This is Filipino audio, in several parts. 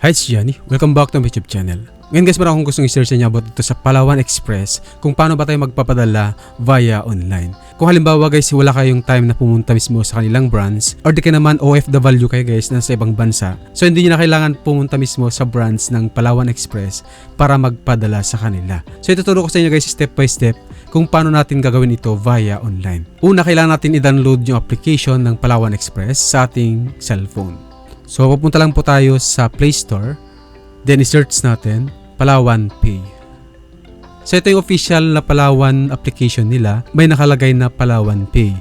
Hi, it's Johnny. Welcome back to my YouTube channel. Ngayon guys, meron akong gustong i-share sa inyo about dito sa Palawan Express kung paano ba tayo magpapadala via online. Kung halimbawa guys, wala kayong time na pumunta mismo sa kanilang branch or di kayo naman OFW kayo guys na sa ibang bansa. So hindi nyo na kailangan pumunta mismo sa branch ng Palawan Express para magpadala sa kanila. So ituturo ko sa inyo guys step by step kung paano natin gagawin ito via online. Una, kailangan natin i-download yung application ng Palawan Express sa ating cellphone. So pupunta lang po tayo sa Play Store, then i-search natin Palawan Pay. So ito yung official na Palawan application nila, may nakalagay na Palawan Pay.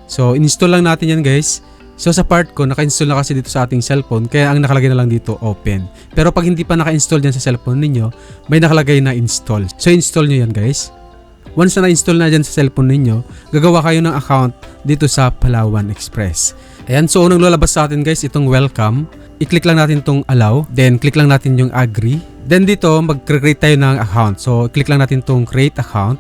So install lang natin yan guys. So sa part ko, naka-install na kasi dito sa ating cellphone, kaya ang nakalagay na lang dito open. Pero pag hindi pa naka-install dyan sa cellphone ninyo, may nakalagay na install. So install nyo yan guys. Once na na-install na dyan sa cellphone ninyo, gagawa kayo ng account dito sa Palawan Express. Ayan, so unang lalabas sa atin guys, itong welcome. I-click lang natin itong allow, then click lang natin yung agree. Then dito, mag-create tayo ng account. So click lang natin itong create account.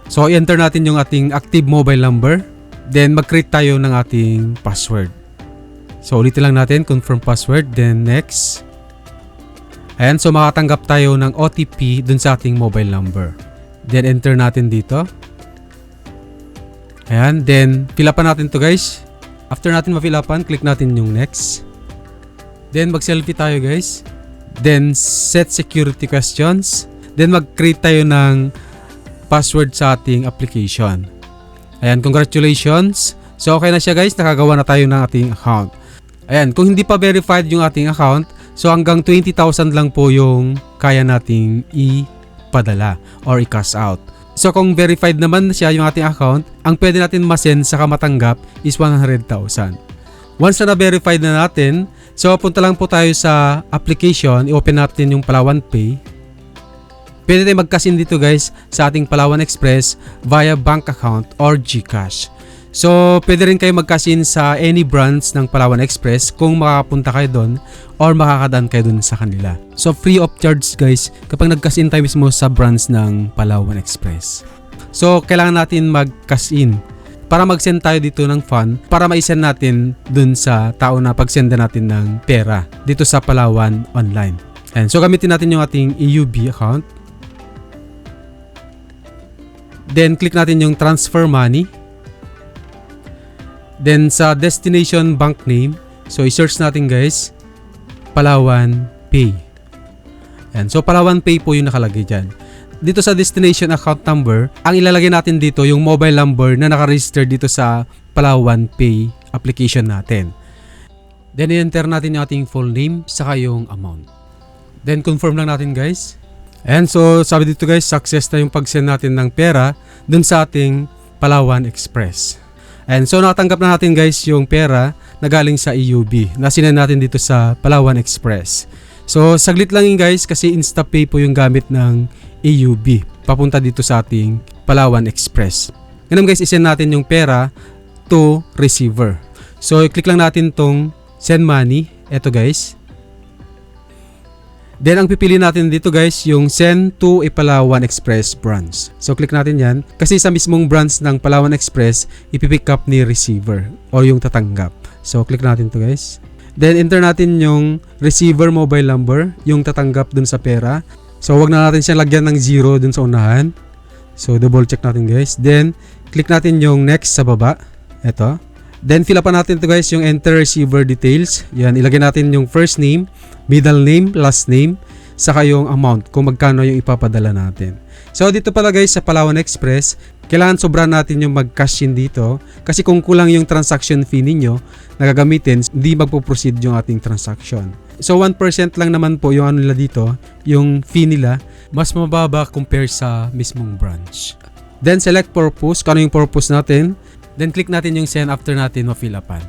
So i-enter natin yung ating active mobile number. Then mag-create tayo ng ating password. So ulitin lang natin, confirm password, then next. Ayan, so makatanggap tayo ng OTP dun sa ating mobile number. Then enter natin dito. Ayan, then fill upan natin to guys. After natin ma-fill upan, click natin yung next. Then mag-selfie tayo guys. Then set security questions. Then mag-create tayo ng password sa ating application. Ayan, congratulations. So okay na siya guys, nakagawa na tayo ng ating account. Ayan, kung hindi pa verified yung ating account, so hanggang 20,000 lang po yung kaya nating i-padala or i-cash out. So kung verified naman siya yung ating account, ang pwede natin ma-send saka matanggap is 100,000. Once na na-verified na natin, so punta lang po tayo sa application, i-open natin yung Palawan Pay. Pwede tayo mag-cash in dito guys sa ating Palawan Express via bank account or GCash. So pwede rin kayo mag-cash in sa any branch ng Palawan Express kung makakapunta kayo doon or makakadaan kayo doon sa kanila. So free of charge guys kapag nag-cash in tayo mismo sa branch ng Palawan Express. So kailangan natin mag-cash in para mag-send tayo dito ng fund para ma-send natin doon sa tao na pag-send natin ng pera dito sa Palawan online. And so gamitin natin yung ating EUB account. Then click natin yung transfer money. Then sa destination bank name, so i-search natin guys, Palawan Pay. Ayan, so Palawan Pay po yung nakalagay dyan. Dito sa destination account number, ang ilalagay natin dito yung mobile number na nakaregister dito sa Palawan Pay application natin. Then i-enter natin yung ating full name saka yung amount. Then confirm lang natin guys. Ayan, so sabi dito guys, success na yung pag-send natin ng pera dun sa ating Palawan Express. And so nakatanggap na natin guys yung pera na galing sa EUB na sinend natin dito sa Palawan Express. So saglit lang yun guys kasi InstaPay po yung gamit ng EUB papunta dito sa ating Palawan Express. Ganun guys, isend natin yung pera to receiver. So click lang natin tong send money. Eto guys. Then ang pipili natin dito guys yung send to a Palawan Express branch. So click natin yan kasi sa mismong branch ng Palawan Express ipipick up ni receiver o yung tatanggap. So click natin to guys. Then enter natin yung receiver mobile number, yung tatanggap dun sa pera. So wag na natin siya lagyan ng 0 dun sa unahan. So double check natin guys. Then click natin yung next sa baba. Ito. Then fill up natin to guys yung enter receiver details. Yan, ilagay natin yung first name, middle name, last name, saka yung amount kung magkano yung ipapadala natin. So dito pala guys sa Palawan Express, kailangan sobrahan natin yung mag-cash in dito kasi kung kulang yung transaction fee ninyo na gagamitin, hindi magpo-proceed yung ating transaction. So 1% lang naman po yung ano nila dito, yung fee nila, mas mababa compare sa mismong branch. Then select purpose, kung ano yung purpose natin. Then click natin yung send after natin ma-fill upan.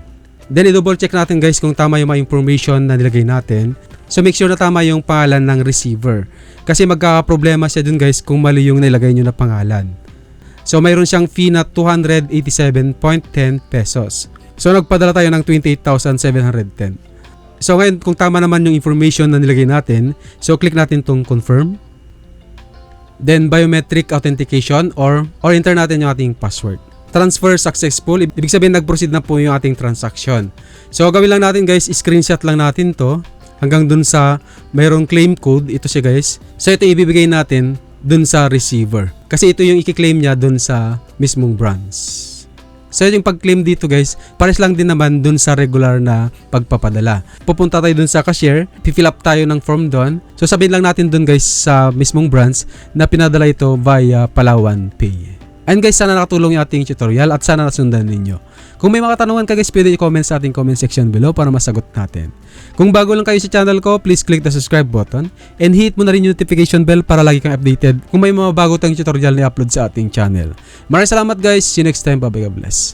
Then i-double check natin guys kung tama yung mga information na nilagay natin. So make sure na tama yung pangalan ng receiver. Kasi magkakaproblema siya dun guys kung mali yung nilagay nyo na pangalan. So mayroon siyang fee na 287.10 pesos. So nagpadala tayo ng 28,710. So ngayon kung tama naman yung information na nilagay natin, so click natin tong confirm. Then biometric authentication or enter natin yung ating password. transfer successful. Ibig sabihin nag-proceed na po yung ating transaction. So gawin lang natin guys, screenshot lang natin to. hanggang dun sa mayroong claim code. Ito siya guys. So ito ibibigay natin dun sa receiver. Kasi ito yung i-claim niya dun sa mismong branch. So yung pag-claim dito guys, pares lang din naman dun sa regular na pagpapadala. Pupunta tayo dun sa cashier, fill up tayo ng form dun. So sabihin lang natin dun guys sa mismong branch na pinadala ito via Palawan Pay. And guys, sana nakatulong yung ating tutorial at sana nasundan ninyo. Kung may mga katanungan ka guys, pwede i-comment sa ating comment section below para masagot natin. Kung bago lang kayo sa channel ko, please click the subscribe button and hit mo na rin yung notification bell para lagi kang updated kung may mga bago tayong tutorial na upload sa ating channel. Maraming salamat guys. See you next time. Bye-bye. God bless.